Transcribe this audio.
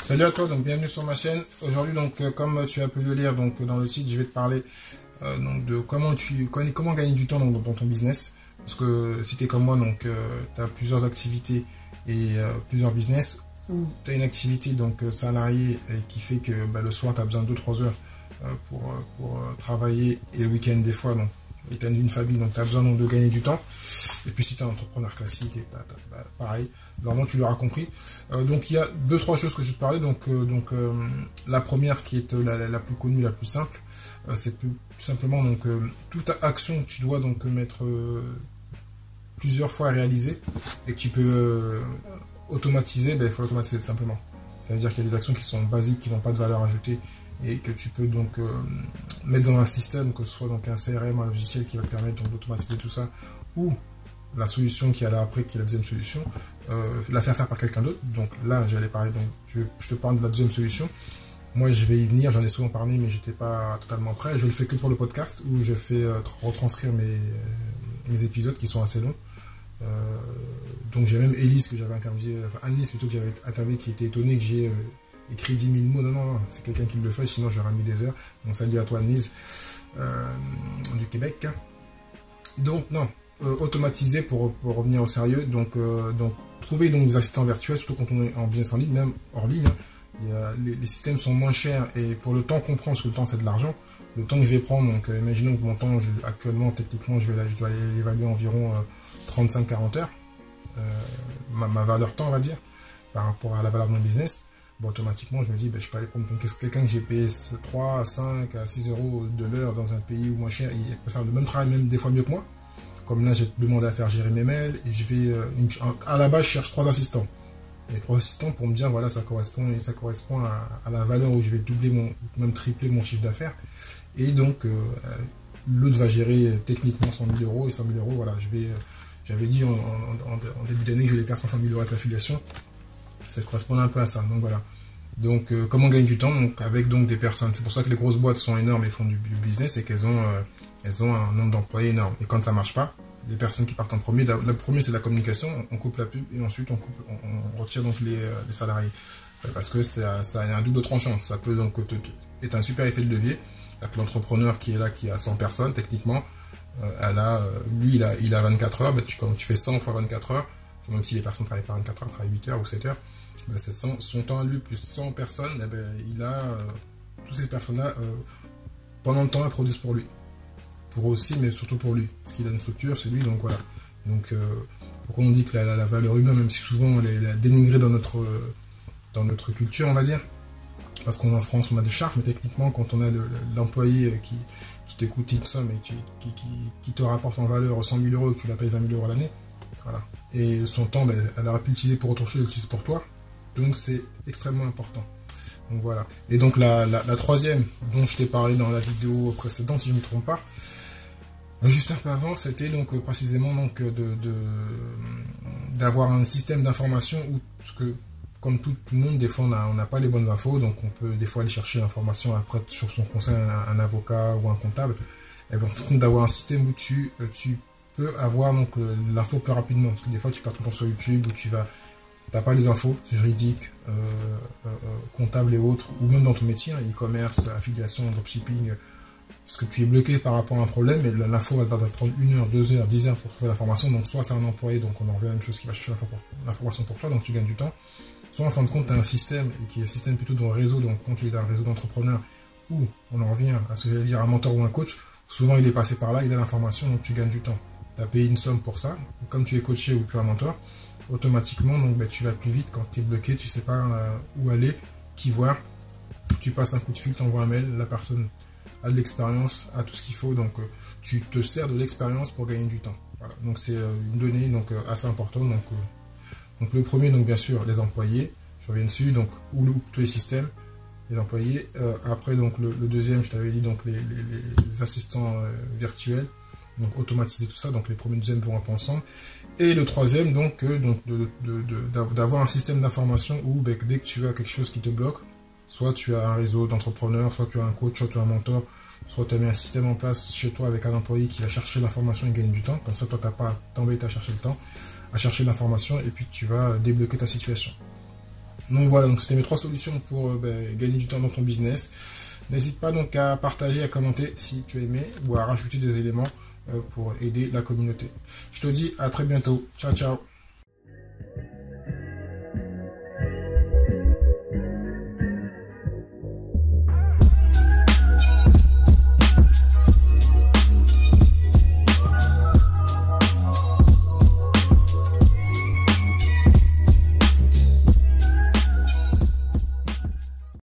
Salut à toi, donc bienvenue sur ma chaîne. Aujourd'hui, donc comme tu as pu le lire donc dans le titre, je vais te parler donc de comment gagner du temps dans ton business. Parce que si tu es comme moi, donc tu as plusieurs activités et plusieurs business, ou tu as une activité donc salariée qui fait que le soir tu as besoin de 2-3 heures pour travailler, et le week-end des fois, donc, et tu as une famille, donc tu as besoin donc, de gagner du temps. Et puis si tu es un entrepreneur classique, et pareil, normalement tu l'auras compris. Donc il y a 2-3 choses que je vais te parler. Donc la première qui est la plus connue, la plus simple, c'est tout simplement donc toute action que tu dois donc mettre plusieurs fois à réaliser et que tu peux automatiser, il faut automatiser tout simplement. Ça veut dire qu'il y a des actions qui sont basiques, qui n'ont pas de valeur ajoutée, et que tu peux donc mettre dans un système, que ce soit donc un CRM, un logiciel qui va te permettre d'automatiser tout ça, ou la solution qui est là après, qui est la deuxième solution, la faire par quelqu'un d'autre. Donc là, j'allais parler, donc je te parle de la deuxième solution. Moi, je vais y venir, j'en ai souvent parlé, mais j'étais pas totalement prêt. Je le fais que pour le podcast, où je fais retranscrire mes épisodes qui sont assez longs. Donc j'ai même Elise que j'avais interviewé, enfin Annelise plutôt, que j'avais interviewé, qui était étonnée que j'ai écrit 10 000 mots. Non, c'est quelqu'un qui le fait, sinon j'aurais mis des heures. Donc salut à toi Annelise du Québec. Donc non, automatiser pour revenir au sérieux. Donc trouver donc des assistants virtuels, surtout quand on est en business en ligne, même hors ligne. Les systèmes sont moins chers, et pour le temps qu'on prend, parce que le temps c'est de l'argent, le temps que je vais prendre, donc imaginons que mon temps actuellement techniquement je dois l'évaluer environ 35-40 heures, ma valeur temps on va dire, par rapport à la valeur de mon business. Automatiquement je me dis je peux aller prendre quelqu'un que j'ai payé 3 à 5 à 6 euros de l'heure dans un pays où moins cher, il peut faire le même travail, même des fois mieux que moi. Comme là j'ai demandé à faire gérer mes mails, et je vais à la base je cherche 3 assistants. Et 3 assistants pour me dire voilà, ça correspond à la valeur où je vais doubler même tripler mon chiffre d'affaires. Et donc l'autre va gérer techniquement 100 000 euros, et 100 000 euros, voilà, j'avais dit en début d'année que je vais faire 500 000 euros avec l'affiliation. Ça correspond un peu à ça. Donc voilà. Donc comment gagner du temps, donc avec donc des personnes. C'est pour ça que les grosses boîtes sont énormes et font du business, et qu'elles ont un nombre d'employés énorme. Et quand ça marche pas, les personnes qui partent en premier, le premier c'est la communication, on coupe la pub, et ensuite on retire donc les salariés. Parce que ça a un double tranchant. Ça peut donc être un super effet de levier. Avec l'entrepreneur qui est là, qui a 100 personnes techniquement, lui il a 24 heures, quand tu fais 100 fois 24 heures, même si les personnes travaillent pas 24 heures, travaillent 8 heures ou 7 heures, c'est son temps à lui plus 100 personnes, il a toutes ces personnes-là, pendant le temps, elles produisent pour lui. Pour eux aussi, mais surtout pour lui. Parce qu'il a une structure, c'est lui, donc voilà. Donc, pourquoi on dit que la valeur humaine, même si souvent elle est dénigrée dans notre culture, on va dire, parce qu'en France, on a des charges, mais techniquement, quand on a l'employé qui te coûte une somme, et qui te rapporte en valeur 100 000 euros, et que tu la payes 20 000 euros à l'année, voilà. Et son temps, elle aurait pu l'utiliser pour autre chose, elle l'utilise pour toi. Donc, c'est extrêmement important. Donc, voilà. Et donc, la troisième, dont je t'ai parlé dans la vidéo précédente, si je ne me trompe pas, juste un peu avant, c'était donc précisément donc d'avoir un système d'information où, parce que comme tout le monde, des fois on n'a pas les bonnes infos, donc on peut des fois aller chercher l'information après sur son conseil, un avocat ou un comptable. Et bien, d'avoir un système où tu peux avoir donc l'info plus rapidement, parce que des fois tu perds ton temps sur YouTube, où tu n'as pas les infos juridiques, comptables et autres, ou même dans ton métier, e-commerce, affiliation, dropshipping, parce que tu es bloqué par rapport à un problème, et l'info va te prendre 1 heure, 2 heures, 10 heures pour trouver l'information. Donc soit c'est un employé, donc on en revient à la même chose, qui va chercher l'information pour toi, donc tu gagnes du temps. Soit en fin de compte tu as un système, et qui est un système plutôt dans un réseau, donc quand tu es dans un réseau d'entrepreneurs, où on en revient à ce que j'allais dire, un mentor ou un coach, souvent il est passé par là, il a l'information, donc tu gagnes du temps. Tu as payé une somme pour ça, comme tu es coaché ou tu as un mentor, automatiquement donc, tu vas plus vite. Quand tu es bloqué, tu sais pas où aller, qui voir, tu passes un coup de fil, tu envoies un mail, la personne a de l'expérience, a tout ce qu'il faut, donc tu te sers de l'expérience pour gagner du temps. Voilà. Donc c'est une donnée donc assez importante. Donc le premier, donc bien sûr les employés, je reviens dessus, donc ou tous les systèmes, les employés. Après donc le deuxième, je t'avais dit donc les assistants virtuels, donc automatiser tout ça. Donc les premiers et deuxièmes vont un peu ensemble. Et le troisième, donc d'avoir un système d'information où dès que tu as quelque chose qui te bloque, soit tu as un réseau d'entrepreneurs, soit tu as un coach, soit tu as un mentor, soit tu as mis un système en place chez toi avec un employé qui va chercher l'information et gagner du temps. Comme ça, toi, tu n'as pas à t'embêter à chercher le temps, à chercher l'information, et puis tu vas débloquer ta situation. Donc voilà, donc c'était mes 3 solutions pour gagner du temps dans ton business. N'hésite pas donc à partager, à commenter si tu as aimé, ou à rajouter des éléments pour aider la communauté. Je te dis à très bientôt. Ciao, ciao.